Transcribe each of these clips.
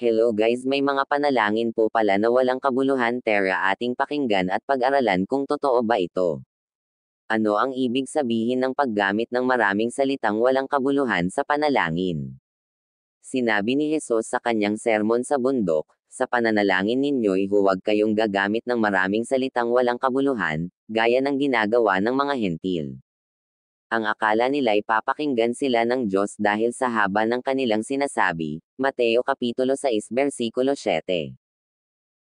Hello guys, may mga panalangin po pala na walang kabuluhan, tara ating pakinggan at pag-aralan kung totoo ba ito. Ano ang ibig sabihin ng paggamit ng maraming salitang walang kabuluhan sa panalangin? Sinabi ni Jesus sa kanyang sermon sa bundok, sa pananalangin ninyo'y huwag kayong gagamit ng maraming salitang walang kabuluhan, gaya ng ginagawa ng mga hentil. Ang akala nila'y papakinggan sila ng Diyos dahil sa haba ng kanilang sinasabi, Mateo Kapitulo 6 versikulo 7.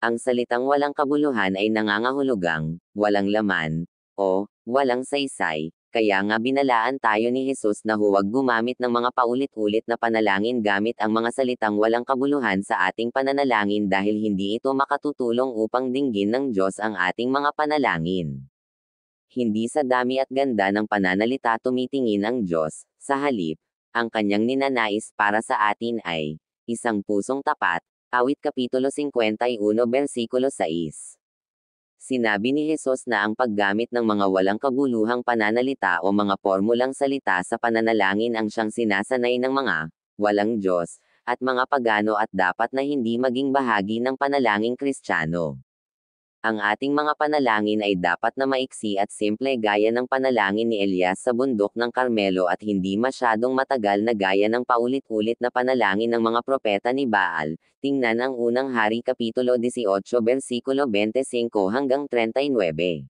Ang salitang walang kabuluhan ay nangangahulugang, walang laman, o, walang saysay, kaya nga binalaan tayo ni Jesus na huwag gumamit ng mga paulit-ulit na panalangin gamit ang mga salitang walang kabuluhan sa ating pananalangin dahil hindi ito makatutulong upang dinggin ng Diyos ang ating mga panalangin. Hindi sa dami at ganda ng pananalita tumitingin ang Diyos, sa halip, ang kanyang ninanais para sa atin ay, isang pusong tapat, Awit Kapitulo 51 versikulo 6. Sinabi ni Jesus na ang paggamit ng mga walang kabuluhang pananalita o mga formulang salita sa pananalangin ang siyang sinasanay ng mga, walang Diyos, at mga pagano at dapat na hindi maging bahagi ng panalangin Kristiyano. Ang ating mga panalangin ay dapat na maiksi at simple gaya ng panalangin ni Elias sa bundok ng Carmelo at hindi masyadong matagal na gaya ng paulit-ulit na panalangin ng mga propeta ni Baal. Tingnan ang unang Hari Kapitulo 18 versikulo 25 hanggang 39.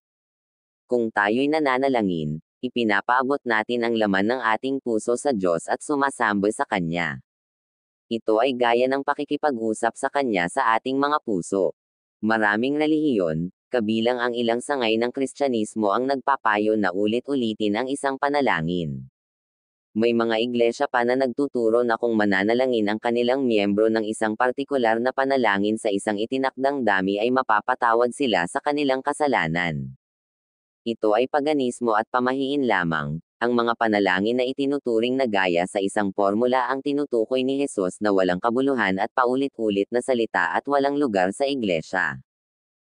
Kung tayo'y nananalangin, ipinapaabot natin ang laman ng ating puso sa Diyos at sumasambo sa Kanya. Ito ay gaya ng pakikipag-usap sa Kanya sa ating mga puso. Maraming relihiyon, kabilang ang ilang sangay ng Kristyanismo ang nagpapayo na ulit-ulitin ang isang panalangin. May mga iglesia pa na nagtuturo na kung mananalangin ang kanilang miyembro ng isang partikular na panalangin sa isang itinakdang dami ay mapapatawad sila sa kanilang kasalanan. Ito ay paganismo at pamahiin lamang. Ang mga panalangin na itinuturing na gaya sa isang formula ang tinutukoy ni Jesus na walang kabuluhan at paulit-ulit na salita at walang lugar sa iglesia.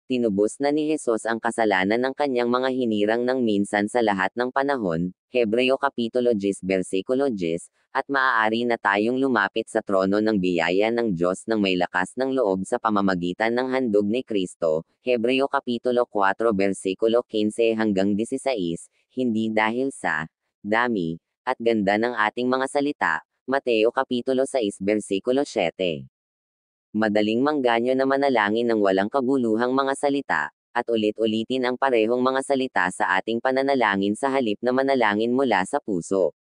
Tinubos na ni Jesus ang kasalanan ng kanyang mga hinirang ng minsan sa lahat ng panahon, Hebreo Kapitulo 10 versikulo 10, at maaari na tayong lumapit sa trono ng biyaya ng Diyos ng may lakas ng loob sa pamamagitan ng handog ni Kristo, Hebreo Kapitulo 4 versikulo 15 hanggang 16, hindi dahil sa dami at ganda ng ating mga salita, Mateo Kapitulo 6 versikulo 7. Madaling mangganyo na manalangin ng walang kabuluhang mga salita, at ulit-ulitin ang parehong mga salita sa ating pananalangin sa halip na manalangin mula sa puso.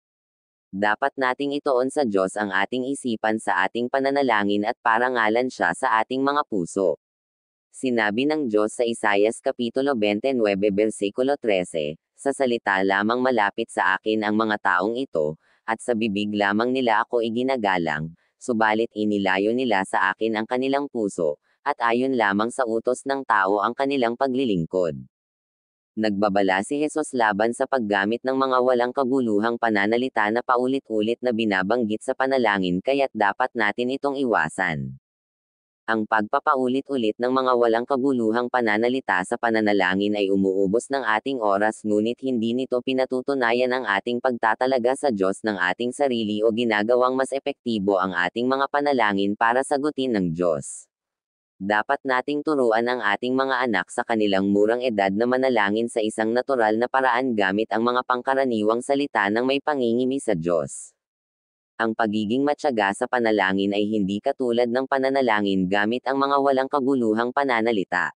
Dapat nating ituon sa Diyos ang ating isipan sa ating pananalangin at parangalan siya sa ating mga puso. Sinabi ng Diyos sa Isaias Kapitulo 29 versikulo 13, sa salita lamang malapit sa akin ang mga taong ito, at sa bibig lamang nila ako iginagalang, subalit inilayo nila sa akin ang kanilang puso, at ayon lamang sa utos ng tao ang kanilang paglilingkod. Nagbabala si Jesus laban sa paggamit ng mga walang kabuluhang pananalita na paulit-ulit na binabanggit sa panalangin kaya't dapat natin itong iwasan. Ang pagpapaulit-ulit ng mga walang kabuluhang pananalita sa pananalangin ay umuubos ng ating oras ngunit hindi nito pinatutunayan ang ating pagtatalaga sa Diyos ng ating sarili o ginagawang mas epektibo ang ating mga panalangin para sagutin ng Diyos. Dapat nating turuan ang ating mga anak sa kanilang murang edad na manalangin sa isang natural na paraan gamit ang mga pangkaraniwang salita ng may pangingimi sa Diyos. Ang pagiging matyaga sa panalangin ay hindi katulad ng pananalangin gamit ang mga walang kabuluhang pananalita.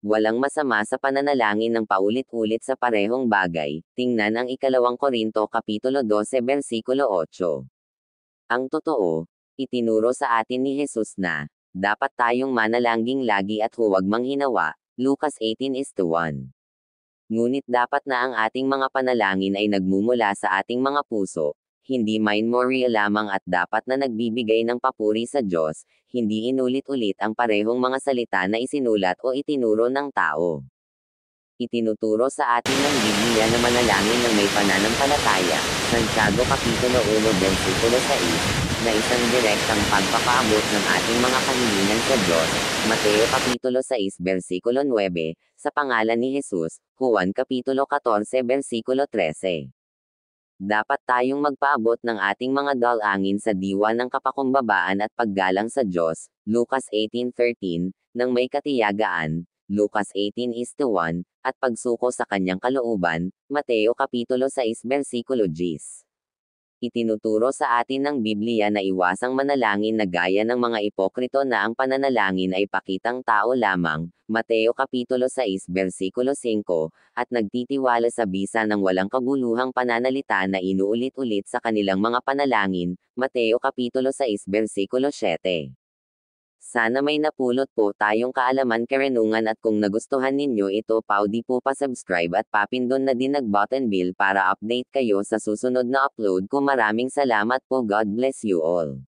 Walang masama sa pananalangin ng paulit-ulit sa parehong bagay, tingnan ang 2 Korinto Kapitulo 12 versikulo 8. Ang totoo, itinuro sa atin ni Jesus na, dapat tayong manalangin lagi at huwag manghinawa, Lucas 18:1. Ngunit dapat na ang ating mga panalangin ay nagmumula sa ating mga puso, hindi mindmoria lamang at dapat na nagbibigay ng papuri sa Diyos, hindi inulit-ulit ang parehong mga salita na isinulat o itinuro ng tao. Itinuturo sa atin ng Biblia na manalangin ng may pananampalataya, Santiago Kapitulo 1 versikulo 6, na isang direktang pagpapaabot ng ating mga kahilingan sa Diyos, Mateo Kapitulo 6 versikulo 9, sa pangalan ni Jesus, Juan Kapitulo 14 versikulo 13. Dapat tayong magpaabot ng ating mga dalangin sa diwa ng kapakumbabaan at paggalang sa Diyos, Lucas 18:13, nang may katiyagaan, Lucas 18:1, at pagsuko sa kanyang kalooban, Mateo Kapitulo 6 versikulo 10. Itinuturo sa atin ng Biblia na iwasang manalangin na gaya ng mga ipokrito na ang pananalangin ay pakitang tao lamang, Mateo Kapitulo 6 versikulo 5, at nagtitiwala sa bisa ng walang kabuluhang pananalita na inuulit-ulit sa kanilang mga panalangin, Mateo Kapitulo 6 versikulo 7. Sana may napulot po tayong kaalaman karenungan at kung nagustuhan ninyo ito paudi po pa-subscribe at papindon na din nag-button bell para update kayo sa susunod na upload ko. Maraming salamat po. God bless you all.